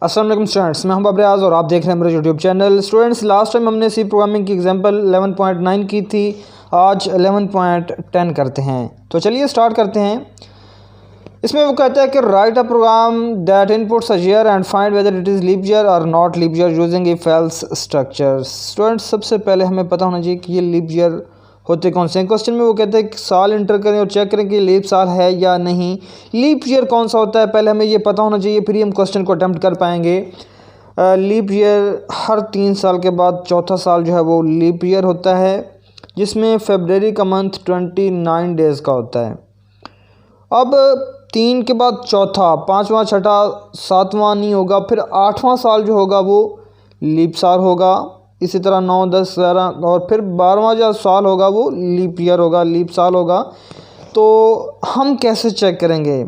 अस्सलाम वालेकुम स्टूडेंट्स, मैं हूं बबरियाज और आप देख रहे हैं मेरे YouTube channel. Students, last time हमने सी प्रोग्रामिंग की एग्जांपल 11.9 की थी। आज 11.10 करते हैं। तो चलिए स्टार्ट करते हैं। इसमें वो कहता है कि write a program that inputs a year and find whether it is leap year और not leap year using if else structure. Students, सबसे पहले हमें पता होना चाहिए कि ये लीप ईयर होते कौन से हैं। क्वेश्चन में वो कहते हैं कि साल इंटर करें और चेक करें कि लीप साल है या नहीं। लीप ईयर कौन सा होता है, पहले हमें ये पता होना चाहिए, फिर ही हम क्वेश्चन को अटेम्प्ट कर पाएंगे। लीप ईयर हर 3 साल के बाद चौथा साल जो है वो लीप ईयर होता है, जिसमें फरवरी का मंथ 29 डेज़ का होता है। अब 3 के बाद चौथा, पाँचवा, छठा, सातवां नहीं होगा, फिर 8वां साल जो होगा वो लीप साल होगा। इसी तरह 9, 10, 11 और फिर 12वां जो साल होगा वो लीप ईयर होगा, लीप साल होगा। तो हम कैसे चेक करेंगे?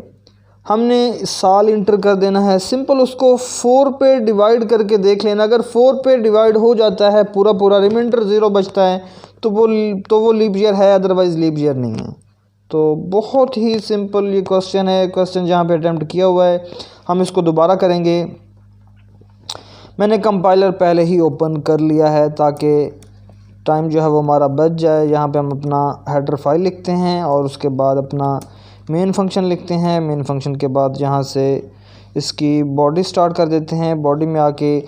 हमने साल इंटर कर देना है, सिंपल उसको 4 पे डिवाइड करके देख लेना। अगर 4 पे डिवाइड हो जाता है पूरा पूरा, रिमाइंडर 0 बचता है, तो वो लीप ईयर है, अदरवाइज़ लीप ईयर नहीं है। तो बहुत ही सिंपल ये क्वेश्चन है। क्वेश्चन जहाँ पे अटेम्प्ट किया हुआ है, हम इसको दोबारा करेंगे। मैंने कंपाइलर पहले ही ओपन कर लिया है ताकि टाइम जो है वो हमारा बच जाए। यहाँ पे हम अपना हेडर फाइल लिखते हैं और उसके बाद अपना मेन फंक्शन लिखते हैं। मेन फंक्शन के बाद यहाँ से इसकी बॉडी स्टार्ट कर देते हैं। बॉडी में आके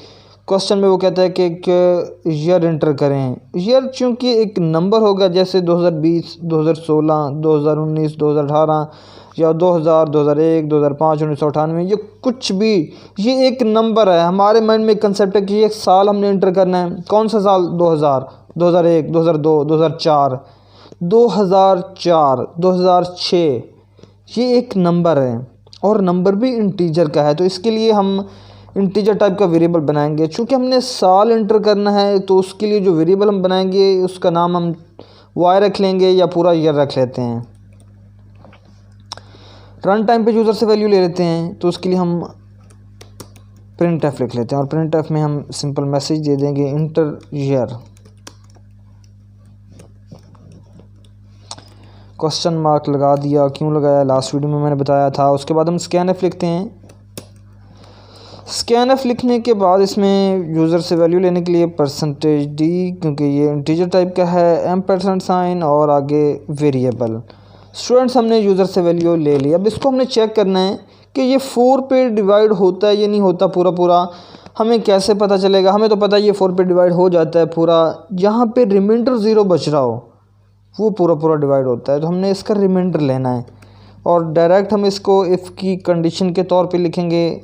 क्वेश्चन में वो कहता है कि एक ईयर इंटर करें। ईयर चूँकि एक नंबर होगा, जैसे 2020, 2016, 2019, 2018 या 2000, 2001, 2005, 1998, ये कुछ भी, ये एक नंबर है। हमारे माइंड में एक कंसेप्ट है कि एक साल हमने इंटर करना है। कौन सा साल? 2000, 2001, 2002, 2004, 2004, 2006। ये एक नंबर है और नंबर भी इंटीजर का है, तो इसके लिए हम इंटीजर टाइप का वेरिएबल बनाएंगे। चूँकि हमने साल इंटर करना है, तो उसके लिए जो वेरिएबल हम बनाएंगे उसका नाम हम y रख लेंगे या पूरा ईयर रख लेते हैं। रन टाइम पे यूज़र से वैल्यू ले लेते हैं, तो उसके लिए हम प्रिंट एफ लिख लेते हैं और प्रिंट एफ में हम सिंपल मैसेज दे देंगे इंटर ईयर। क्वेश्चन मार्क लगा दिया। क्यों लगाया? लास्ट वीडियो में मैंने बताया था। उसके बाद हम स्कैन एफ लिखते हैं। स्कैन एफ लिखने के बाद इसमें यूज़र से वैल्यू लेने के लिए %d, क्योंकि ये इंटीजर टाइप का है, $साइन और आगे वेरिएबल। स्टूडेंट्स, हमने यूज़र से वैल्यू ले ली। अब इसको हमने चेक करना है कि ये 4 पे डिवाइड होता है या नहीं होता पूरा पूरा। हमें कैसे पता चलेगा? हमें तो पता है ये 4 पे डिवाइड हो जाता है पूरा। जहाँ पे रिमाइंडर 0 बच रहा हो वो पूरा पूरा डिवाइड होता है, तो हमने इसका रिमाइंडर लेना है और डायरेक्ट हम इसको इफ़ की कंडीशन के तौर पे लिखेंगे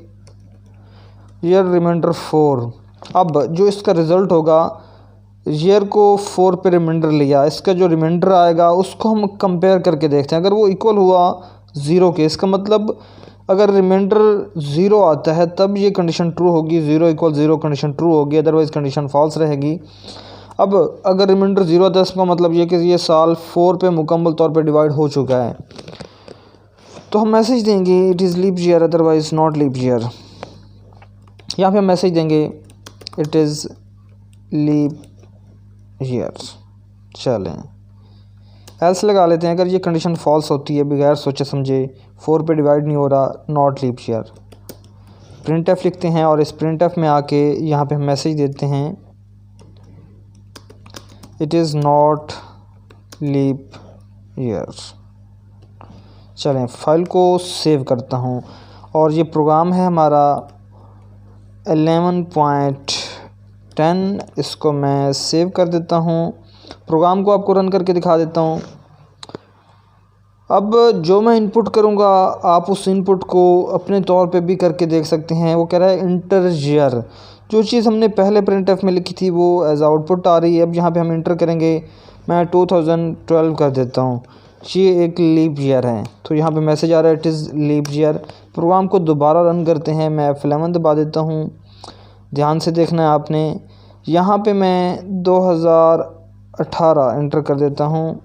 ईयर रिमाइंडर 4। अब जो इसका रिज़ल्ट होगा, ईयर को 4 पे रिमाइंडर लिया, इसका जो रिमाइंडर आएगा उसको हम कंपेयर करके देखते हैं। अगर वो इक्वल हुआ 0 के, इसका मतलब अगर रिमाइंडर 0 आता है तब ये कंडीशन ट्रू होगी, 0 = 0 कंडीशन ट्रू होगी, अदरवाइज़ कंडीशन फॉल्स रहेगी। अब अगर रिमाइंडर 0 आता है, इसका मतलब ये कि ये साल 4 पे मुकम्मल तौर पे डिवाइड हो चुका है, तो हम मैसेज देंगे it is leap year, otherwise not leap year. यहाँ पे हम मैसेज देंगे इट इज़ लीप ईयर। चलें, एल्स लगा लेते हैं। अगर ये कंडीशन फॉल्स होती है, बगैर सोचे समझे 4 पे डिवाइड नहीं हो रहा, not leap year. Printf लिखते हैं और इस प्रिंट एफ में आके यहाँ पे हम मैसेज देते हैं it is not leap year. चलें, फाइल को सेव करता हूँ और ये प्रोग्राम है हमारा 11.10। इसको मैं सेव कर देता हूँ। प्रोग्राम को आपको रन करके दिखा देता हूँ। अब जो मैं इनपुट करूँगा, आप उस इनपुट को अपने तौर पे भी करके देख सकते हैं। वो कह रहा है इंटर ईयर। जो चीज़ हमने पहले प्रिंट एफ में लिखी थी वो एज आउटपुट आ रही है। अब यहाँ पे हम इंटर करेंगे, मैं 2012 कर देता हूँ। ये एक लीप ईयर है, तो यहाँ पे मैसेज आ रहा है it is leap year. Program को दोबारा रन करते हैं। मैं F11 दबा देता हूँ। ध्यान से देखना है आपने। यहाँ पे मैं 2018 इंटर कर देता हूँ,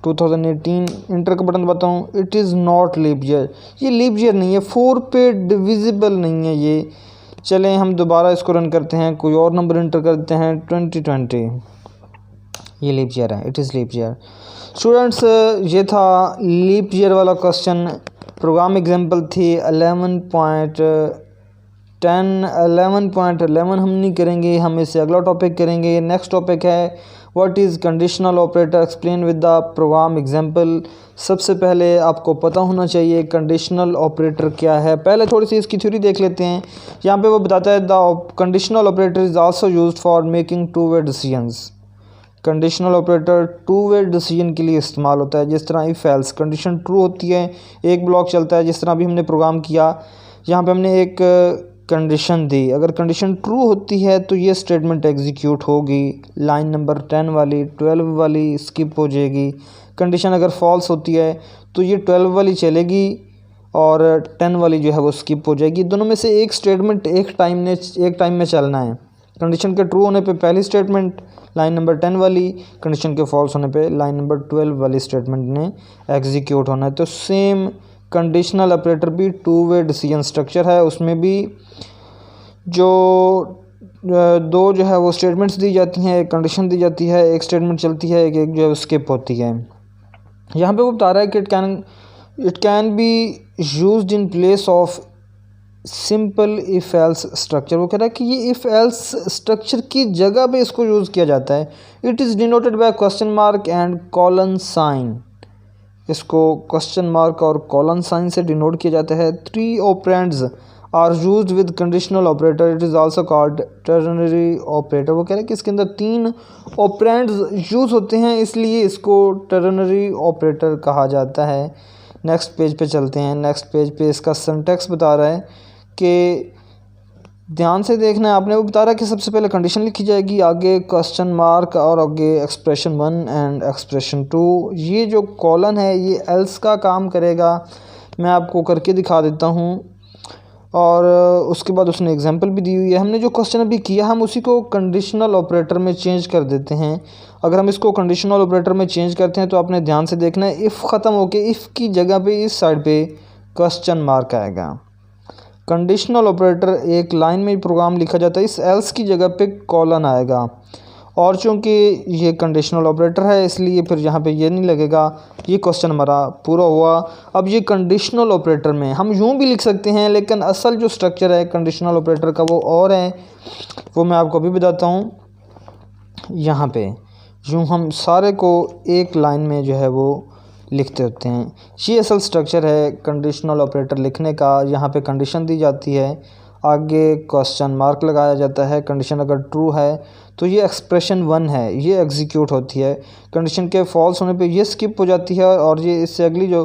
2018 इंटर का बटन दबाता हूँ। It is not leap year. ये लीप ईयर नहीं है, 4 पे डिविजिबल नहीं है ये। चलें, हम दोबारा इसको रन करते हैं, कोई और नंबर इंटर करते हैं, 2020। ये लीप ईयर है, it is leap year. Students, ये था लीप ईयर वाला क्वेश्चन। प्रोग्राम एग्जांपल थी 11.10 11.11 हम नहीं करेंगे, हम इससे अगला टॉपिक करेंगे। नेक्स्ट टॉपिक है what is conditional operator, explain with the program example. सबसे पहले आपको पता होना चाहिए कंडीशनल ऑपरेटर क्या है। पहले थोड़ी सी इसकी थ्योरी देख लेते हैं। यहाँ पे वो बताता है the conditional operator is also used for making two way decisions. Conditional operator two way decision के लिए इस्तेमाल होता है। जिस तरह इफ़ एल्स कंडीशन ट्रू होती है, एक ब्लॉक चलता है। जिस तरह अभी हमने प्रोग्राम किया, यहाँ पे हमने एक कंडीशन दी, अगर कंडीशन ट्रू होती है तो ये स्टेटमेंट एग्जीक्यूट होगी। लाइन नंबर 10 वाली 12 वाली स्किप हो जाएगी। कंडीशन अगर फॉल्स होती है तो ये 12 वाली चलेगी और 10 वाली जो है वो स्किप हो जाएगी। दोनों में से एक स्टेटमेंट एक टाइम में चलना है। कंडीशन के ट्रू होने पे पहली स्टेटमेंट लाइन नंबर 10 वाली, कंडीशन के फॉल्स होने पे लाइन नंबर 12 वाली स्टेटमेंट ने एग्जीक्यूट होना है। तो सेम कंडीशनल ऑपरेटर भी टू वे डिसीजन स्ट्रक्चर है। उसमें भी जो दो जो है वो स्टेटमेंट्स दी जाती हैं, एक कंडीशन दी जाती है, एक स्टेटमेंट चलती है, एक जो है स्किप होती है। यहाँ पे वो बता रहा है कि it can be used in place of simple if else structure. वो कह रहा है कि ये इफ़ एल्स स्ट्रक्चर की जगह पे इसको यूज़ किया जाता है। It is denoted by question mark and colon sign. इसको क्वेश्चन मार्क और कॉलन साइन से डिनोट किया जाता है। 3 operands are used with conditional operator, it is also called ternary operator. वो कह रहे हैं कि इसके अंदर 3 ऑपरेंड्स यूज़ होते हैं, इसलिए इसको टर्नरी ऑपरेटर कहा जाता है। नेक्स्ट पेज पे चलते हैं। नेक्स्ट पेज पे इसका सिंटैक्स बता रहा है कि ध्यान से देखना है आपने। वो बता रहा है कि सबसे पहले कंडीशन लिखी जाएगी, आगे क्वेश्चन मार्क और आगे एक्सप्रेशन 1 एंड एक्सप्रेशन 2। ये जो कॉलन है ये एल्स का काम करेगा। मैं आपको करके दिखा देता हूँ। और उसके बाद उसने एग्जांपल भी दी हुई है। हमने जो क्वेश्चन अभी किया हम उसी को कंडीशनल ऑपरेटर में चेंज कर देते हैं। अगर हम इसको कंडीशनल ऑपरेटर में चेंज करते हैं तो आपने ध्यान से देखना है, इफ़ ख़त्म होके इफ़ की जगह पे इस साइड पे क्वेश्चन मार्क आएगा। कंडीशनल ऑपरेटर एक लाइन में प्रोग्राम लिखा जाता है, इस एल्स की जगह पे कॉलन आएगा। और चूँकि ये कंडीशनल ऑपरेटर है इसलिए फिर यहाँ पे ये नहीं लगेगा। ये क्वेश्चन हमारा पूरा हुआ। अब ये कंडीशनल ऑपरेटर में हम यूँ भी लिख सकते हैं, लेकिन असल जो स्ट्रक्चर है कंडीशनल ऑपरेटर का वो और है, वो मैं आपको अभी बताता हूँ। यहाँ पे यूँ हम सारे को एक लाइन में जो है वो लिखते होते हैं। ये असल स्ट्रक्चर है कंडीशनल ऑपरेटर लिखने का। यहाँ पे कंडीशन दी जाती है, आगे क्वेश्चन मार्क लगाया जाता है। कंडीशन अगर ट्रू है तो ये एक्सप्रेशन 1 है, ये एग्जीक्यूट होती है। कंडीशन के फॉल्स होने पे ये स्किप हो जाती है और ये इससे अगली जो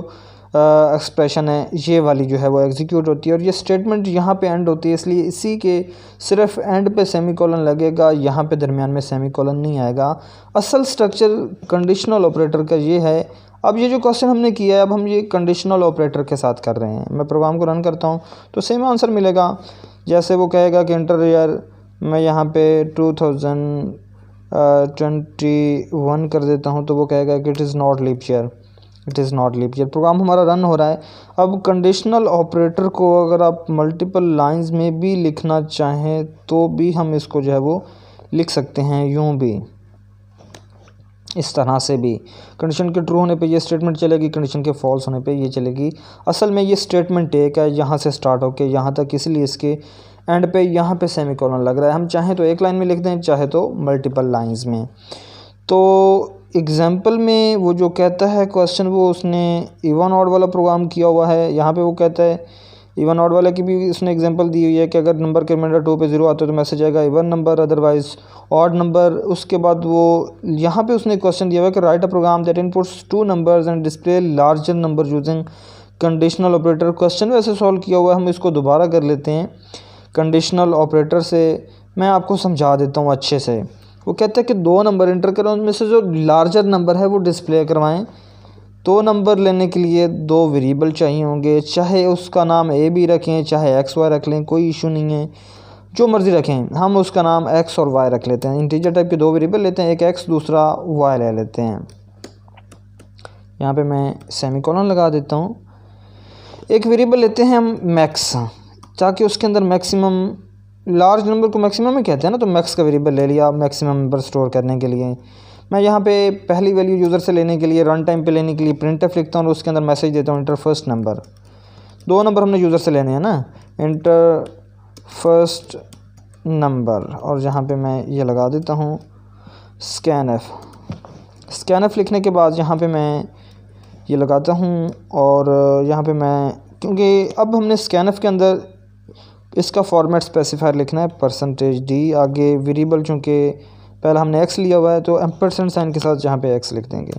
एक्सप्रेशन है ये वाली जो है वो एग्जीक्यूट होती है। और ये स्टेटमेंट यहाँ पे एंड होती है, इसलिए इसी के सिर्फ एंड पे सेमीकोलन लगेगा, यहाँ पे दरमियान में सेमीकोलन नहीं आएगा। असल स्ट्रक्चर कंडीशनल ऑपरेटर का ये है। अब ये जो क्वेश्चन हमने किया है, अब हम ये कंडीशनल ऑपरेटर के साथ कर रहे हैं। मैं प्रोग्राम को रन करता हूँ तो सेम आंसर मिलेगा। जैसे वो कहेगा कि इंटर ईयर, मैं यहाँ पे 2021 कर देता हूँ तो वो कहेगा कि it is not leap year, it is not leap year. Program हमारा रन हो रहा है। अब कंडीशनल ऑपरेटर को अगर आप मल्टीपल लाइंस में भी लिखना चाहें तो भी हम इसको जो है वो लिख सकते हैं, यूँ भी, इस तरह से भी। कंडीशन के ट्रू होने पे ये स्टेटमेंट चलेगी, कंडीशन के फॉल्स होने पे ये चलेगी। असल में ये स्टेटमेंट एक है, यहाँ से स्टार्ट होके यहाँ तक, इसलिए इसके एंड पे यहाँ पे सेमीकोलन लग रहा है। हम चाहें तो एक लाइन में लिख दें, चाहे तो मल्टीपल लाइंस में। तो एग्जाम्पल में वो जो कहता है क्वेश्चन, वो उसने इवन ऑड वाला प्रोग्राम किया हुआ है। यहाँ पे वो कहता है इवन ऑड वाले की भी उसने एग्जांपल दी हुई है कि अगर नंबर के रिमाइंडर 2 पे 0 आता है तो मैसेज आएगा even number, otherwise odd number. उसके बाद वो यहाँ पे उसने क्वेश्चन दिया हुआ है कि write a program that inputs 2 numbers and display larger number using conditional operator. Question वैसे सॉल्व किया हुआ है, हम इसको दोबारा कर लेते हैं कंडीशनल ऑपरेटर से। मैं आपको समझा देता हूँ अच्छे से। वो कहता है कि 2 नंबर इंटर करें, उनमें से जो लार्जर नंबर है वो डिस्प्ले करवाएँ। 2 नंबर लेने के लिए 2 वेरिएबल चाहिए होंगे, चाहे उसका नाम ए बी रखें, चाहे एक्स वाई रख लें, कोई इशू नहीं है, जो मर्ज़ी रखें। हम उसका नाम एक्स और वाई रख लेते हैं। इंटीजर टाइप के 2 वेरिएबल लेते हैं, एक एक्स दूसरा वाई ले लेते हैं। यहाँ पे मैं सेमीकोलन लगा देता हूँ। एक वेरिएबल लेते हैं हम मैक्स, ताकि उसके अंदर मैक्सिमम, लार्ज नंबर को मैक्सिमम ही कहते हैं ना, तो मैक्स का वेरिएबल ले लिया मैक्सिमम नंबर स्टोर करने के लिए। मैं यहाँ पे पहली वैल्यू यूज़र से लेने के लिए, रन टाइम पे लेने के लिए प्रिंटफ लिखता हूँ और उसके अंदर मैसेज देता हूँ इंटर फर्स्ट नंबर। 2 नंबर हमने यूज़र से लेने हैं ना, इंटर फर्स्ट नंबर, और यहाँ पे मैं ये लगा देता हूँ स्कैनएफ। स्कैनएफ लिखने के बाद यहाँ पे मैं ये लगाता हूँ, और यहाँ पे मैं, क्योंकि अब हमने स्कैनएफ के अंदर इसका फॉर्मेट स्पेसिफायर लिखना है %d, आगे वेरिएबल चूँकि पहले हमने x लिया हुआ है तो एम्परसेंड साइन के साथ जहाँ पे x लिख देंगे।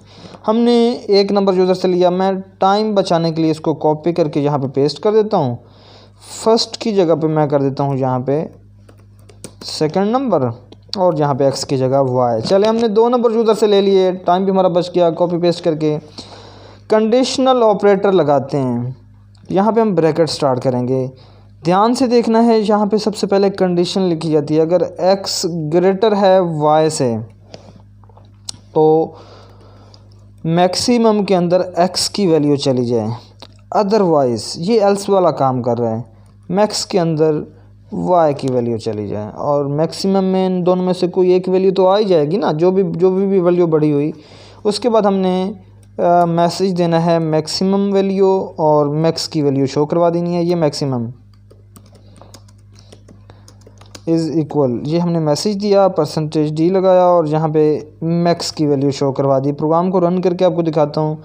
हमने एक नंबर यूज़र से लिया, मैं टाइम बचाने के लिए इसको कॉपी करके यहाँ पे पेस्ट कर देता हूँ। फर्स्ट की जगह पे मैं कर देता हूँ यहाँ पे सेकंड नंबर, और यहाँ पे x की जगह y। चले हमने 2 नंबर यूज़र से ले लिए, टाइम भी हमारा बच गया। कॉपी पेस्ट करके कंडीशनल ऑपरेटर लगाते हैं। यहाँ पे हम ब्रैकेट स्टार्ट करेंगे। ध्यान से देखना है, यहाँ पे सबसे पहले कंडीशन लिखी जाती है। अगर x ग्रेटर है y से तो मैक्सिमम के अंदर x की वैल्यू चली जाए, अदरवाइज़ ये एल्स वाला काम कर रहा है, मैक्स के अंदर y की वैल्यू चली जाए। और मैक्सिमम में इन दोनों में से कोई एक वैल्यू तो आ ही जाएगी ना, जो भी वैल्यू बड़ी हुई। उसके बाद हमने मैसेज देना है मैक्सिमम वैल्यू, और मैक्स की वैल्यू शो करवा देनी है। ये मैक्सिमम इज़ इक्वल, ये हमने मैसेज दिया, %d लगाया, और यहाँ पे मैक्स की वैल्यू शो करवा दी। प्रोग्राम को रन करके आपको दिखाता हूँ।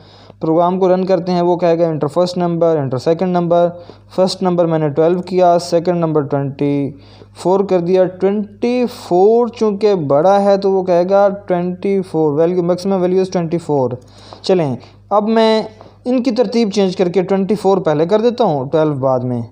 प्रोग्राम को रन करते हैं, वो कहेगा inter first number, inter second number. First number मैंने 12 किया, सेकंड नंबर 24 कर दिया। 24 चूँकि बड़ा है तो वो कहेगा 24, वैल्यू मैक्सिमम वैल्यू इज़ 24। चलें, अब मैं इनकी तरतीब चेंज करके 24 पहले कर देता हूँ, 12 बाद में।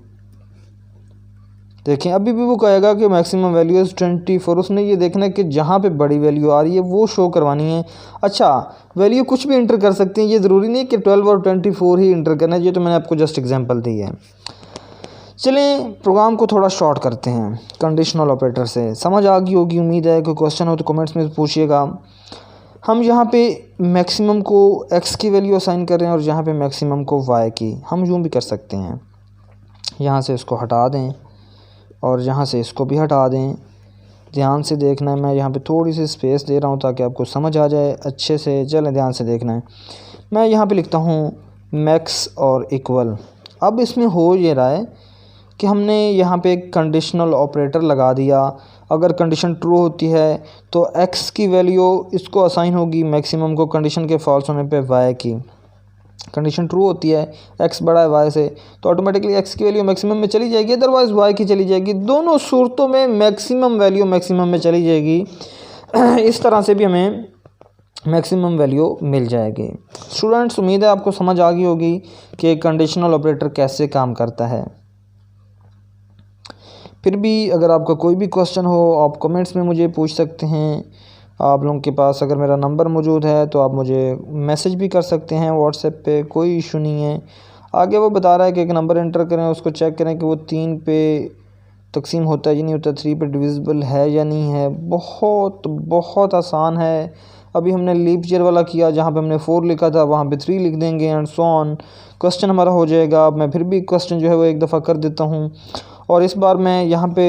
देखें अभी भी वो कहेगा कि मैक्सिमम वैल्यू इज़ 24। उसने ये देखना है कि जहाँ पे बड़ी वैल्यू आ रही है वो शो करवानी है। अच्छा, वैल्यू कुछ भी इंटर कर सकते हैं, ये ज़रूरी नहीं कि 12 और 24 ही इंटर करना है। ये तो मैंने आपको जस्ट एग्जांपल दी है। चलें प्रोग्राम को थोड़ा शॉर्ट करते हैं कंडीशनल ऑपरेटर से। समझ आ गई होगी, उम्मीद है। कोई क्वेश्चन हो तो कमेंट्स में पूछिएगा। हम यहाँ पे मैक्सिमम को x की वैल्यू असाइन कर रहे हैं और यहाँ पे मैक्सिमम को y की। हम यूँ भी कर सकते हैं, यहाँ से इसको हटा दें और यहाँ से इसको भी हटा दें। ध्यान से देखना है, मैं यहाँ पे थोड़ी सी स्पेस दे रहा हूँ ताकि आपको समझ आ जाए अच्छे से। चलें ध्यान से देखना है, मैं यहाँ पे लिखता हूँ मैक्स और इक्वल। अब इसमें हो ये रहा है कि हमने यहाँ पे एक कंडीशनल ऑपरेटर लगा दिया। अगर कंडीशन ट्रू होती है तो x की वैल्यू इसको असाइन होगी मैक्सिमम को, कंडीशन के फॉल्स होने पे y की। कंडीशन ट्रू होती है, x बड़ा है y से, तो ऑटोमेटिकली x की वैल्यू मैक्सिमम में चली जाएगी, अदरवाइज़ y की चली जाएगी। दोनों सूरतों में मैक्सिमम वैल्यू मैक्सिमम में चली जाएगी। इस तरह से भी हमें मैक्सिमम वैल्यू मिल जाएगी। स्टूडेंट्स, उम्मीद है आपको समझ आ गई होगी कि कंडीशनल ऑपरेटर कैसे काम करता है। फिर भी अगर आपका कोई भी क्वेश्चन हो आप कमेंट्स में मुझे पूछ सकते हैं। आप लोगों के पास अगर मेरा नंबर मौजूद है तो आप मुझे मैसेज भी कर सकते हैं व्हाट्सएप पे, कोई इशू नहीं है। आगे वो बता रहा है कि एक नंबर एंटर करें, उसको चेक करें कि वो 3 पे तकसीम होता है या नहीं होता, 3 पे डिविजिबल है या नहीं है। बहुत आसान है। अभी हमने लीप ईयर वाला किया, जहाँ पे हमने 4 लिखा था वहाँ पे 3 लिख देंगे एंड सो ऑन, क्वेश्चन हमारा हो जाएगा। अब मैं फिर भी क्वेश्चन जो है वो एक दफ़ा कर देता हूँ, और इस बार मैं यहाँ पे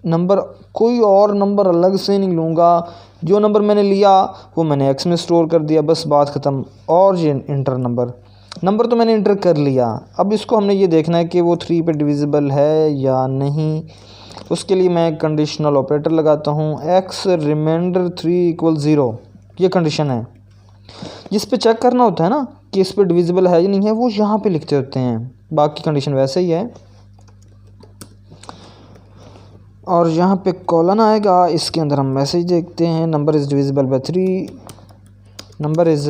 नंबर कोई और नंबर अलग से नहीं लूँगा। जो नंबर मैंने लिया वो मैंने एक्स में स्टोर कर दिया, बस बात ख़त्म। और ये इंटर नंबर तो मैंने इंटर कर लिया। अब इसको हमने ये देखना है कि वो 3 पे डिविजिबल है या नहीं। उसके लिए मैं कंडीशनल ऑपरेटर लगाता हूँ, x रिमाइंडर 3 = 0। ये कंडीशन है जिस पे चेक करना होता है ना कि इस पे डिविजिबल है या नहीं है, वो यहाँ पे लिखते होते हैं। बाकी कंडीशन वैसे ही है। और यहाँ पे कॉलन आएगा, इसके अंदर हम मैसेज देखते हैं number is divisible by 3, number is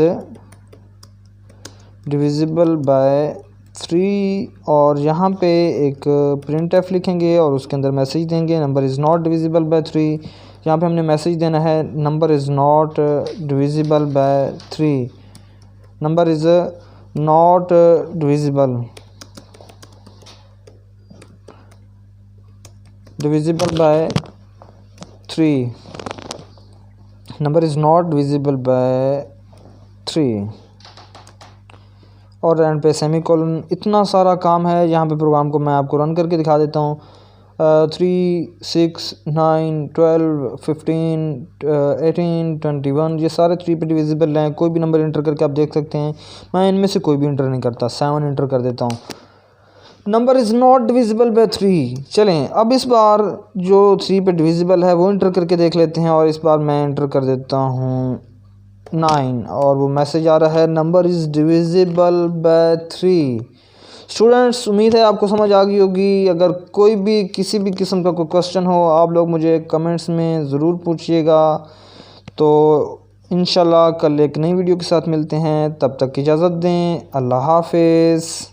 divisible by 3। और यहाँ पे एक printf लिखेंगे और उसके अंदर मैसेज देंगे number is not divisible by 3। यहाँ पे हमने मैसेज देना है number is not divisible by 3, number is not divisible by 3, number is not divisible by 3। और एंड पे सेमीकोलन। इतना सारा काम है। यहाँ पे प्रोग्राम को मैं आपको रन करके दिखा देता हूँ। 3, 6, 9, 12, 15, 18, 21 ये सारे 3 पे डिविजिबल हैं। कोई भी नंबर इंटर करके आप देख सकते हैं। मैं इनमें से कोई भी इंटर नहीं करता, 7 इंटर कर देता हूँ। Number is not divisible by 3। चलें अब इस बार जो 3 पे डिविजिबल है वो इंटर करके देख लेते हैं, और इस बार मैं इंटर कर देता हूँ 9 और वो मैसेज आ रहा है number is divisible by 3। Students, उम्मीद है आपको समझ आ गई होगी। अगर कोई भी किसी भी किस्म का कोई क्वेश्चन हो आप लोग मुझे कमेंट्स में ज़रूर पूछिएगा। तो इंशाल्लाह कल एक नई वीडियो के साथ मिलते हैं, तब तक की इजाज़त दें। अल्लाह हाफिज़।